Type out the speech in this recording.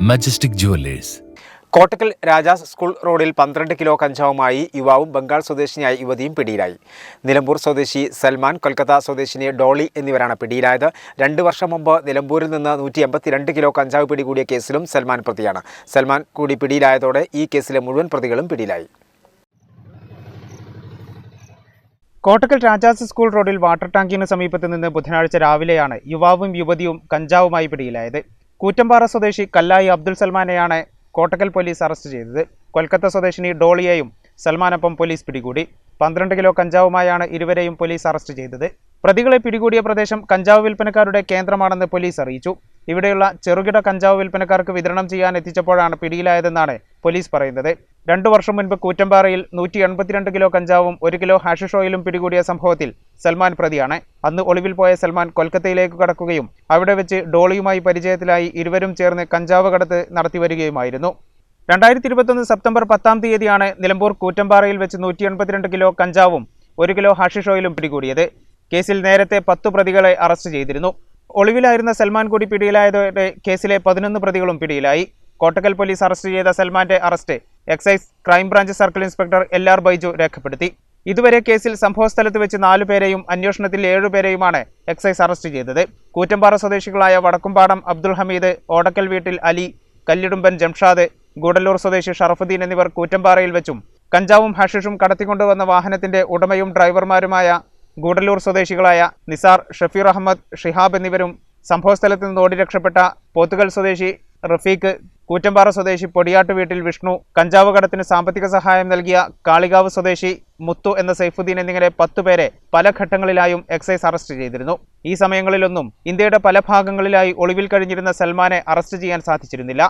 Majestic jewellers. Kottakkal Rajas school റോഡിൽ 12 kilo കഞ്ചാവുമായി യുവാവും ബംഗാൾ സ്വദേശിനിയായ യുവതിയും പിടിയിലായി. നിലമ്പൂർ സ്വദേശി സൽമാൻ, കൊൽക്കത്ത സ്വദേശിനി ഡോളി എന്നിവരാണ് പിടിയിലായത്. 2 വർഷം മുമ്പ് നിലമ്പൂരിൽ നിന്ന് 182 കിലോ കഞ്ചാവ് പിടികൂടിയ കേസിലും സൽമാൻ പ്രതിയാണ്. സൽമാൻ കൂടി പിടിയിലായതോടെ ഈ കേസിലെ മുഴുവൻ പ്രതികളും പിടിയിലായി. കോട്ടക്കൽ രാജാസ് സ്കൂൾ റോഡിൽ വാട്ടർ ടാങ്കിന് സമീപത്ത് നിന്ന് ബുധനാഴ്ച രാവിലെയാണ് യുവാവും യുവതിയും കഞ്ചാവുമായി പിടിയിലായത്. കൂറ്റമ്പാറ സ്വദേശി കല്ലായി അബ്ദുൽ സൽമാനെയാണ് കോട്ടക്കൽ പോലീസ് അറസ്റ്റ് ചെയ്തത്. കൊൽക്കത്ത സ്വദേശിനി ഡോളിയെയും സൽമാനൊപ്പം പോലീസ് പിടികൂടി. 12 കിലോ കഞ്ചാവുമായാണ് ഇരുവരെയും പോലീസ് അറസ്റ്റ് ചെയ്തത്. പ്രതികളെ പിടികൂടിയ പ്രദേശം കഞ്ചാവ് വിൽപ്പനക്കാരുടെ കേന്ദ്രമാണെന്ന് പോലീസ് അറിയിച്ചു. ഇവിടെയുള്ള ചെറുകിട കഞ്ചാവ് വിൽപ്പനക്കാർക്ക് വിതരണം ചെയ്യാൻ എത്തിച്ചപ്പോഴാണ് പിടിയിലായതെന്നാണ് പോലീസ് പറയുന്നത്. 2 വർഷം മുൻപ് കൂറ്റമ്പാറയിൽ 182 കിലോ കഞ്ചാവും 1 കിലോ ഹാഷിഷ് ഓയിലും പിടികൂടിയ സംഭവത്തിൽ സൽമാൻ പ്രതിയാണ്. അന്ന് ഒളിവിൽ പോയ സൽമാൻ കൊൽക്കത്തയിലേക്ക് കടക്കുകയും അവിടെ വെച്ച് ഡോളിയുമായി പരിചയത്തിലായി ഇരുവരും ചേർന്ന് കഞ്ചാവ് കടത്ത് നടത്തിവരികയുമായിരുന്നു. 2021 സെപ്റ്റംബർ 10-ാം തീയതിയാണ് നിലമ്പൂർ കൂറ്റമ്പാറയിൽ വെച്ച് 182 കിലോ കഞ്ചാവും 1 കിലോ ഹാഷിഷ് ഓയിലും പിടികൂടിയത്. കേസിൽ നേരത്തെ 10 പ്രതികളെ അറസ്റ്റ് ചെയ്തിരുന്നു. ഒളിവിലായിരുന്ന സൽമാൻ കൂടി പിടിയിലായതോടെ കേസിലെ 11 പ്രതികളും പിടിയിലായി. കോട്ടക്കൽ പോലീസ് അറസ്റ്റ് ചെയ്ത സൽമാന്റെ arrest excise crime branch circle inspector LR Baiju രേഖപ്പെടുത്തി. ഇതുവരെ കേസിൽ സംഭവസ്ഥലത്ത് വെച്ച് 4 പേരെയും അന്വേഷണത്തിൽ 7 പേരെയുമാണ് എക്സൈസ് അറസ്റ്റ് ചെയ്തത്. കൂറ്റമ്പാറ സ്വദേശികളായ വടക്കുംപാടം അബ്ദുൾ ഹമീദ്, ഓടക്കൽ വീട്ടിൽ അലി, കല്ലിടുമ്പൻ ജംഷാദ്, ഗൂഡല്ലൂർ സ്വദേശി ഷറഫുദ്ദീൻ എന്നിവർ കൂറ്റമ്പാറയിൽ വെച്ചും കഞ്ചാവും ഹാഷിഷും കടത്തിക്കൊണ്ടുവന്ന വാഹനത്തിന്റെ ഉടമയും ഡ്രൈവർമാരുമായ ഗൂഡല്ലൂർ സ്വദേശികളായ നിസാർ, ഷഫീർ അഹമ്മദ്, ഷിഹാബ് എന്നിവരും സംഭവസ്ഥലത്ത് നിന്ന് ഓടി രക്ഷപ്പെട്ട പോത്തുകൽ സ്വദേശി റഫീഖ്, കൂറ്റമ്പാറ സ്വദേശി പൊടിയാട്ട് വീട്ടിൽ വിഷ്ണു, കഞ്ചാവ് കടത്തിന് സാമ്പത്തിക സഹായം നൽകിയ കാളികാവ് സ്വദേശി മുത്തു എന്ന സൈഫുദ്ദീൻ എന്നിങ്ങനെ 10 പേരെ പല ഘട്ടങ്ങളിലായും എക്സൈസ് അറസ്റ്റ് ചെയ്തിരുന്നു. ഈ സമയങ്ങളിലൊന്നും ഇന്ത്യയുടെ പല ഭാഗങ്ങളിലായി ഒളിവിൽ കഴിഞ്ഞിരുന്ന സൽമാനെ അറസ്റ്റ് ചെയ്യാൻ സാധിച്ചിരുന്നില്ല.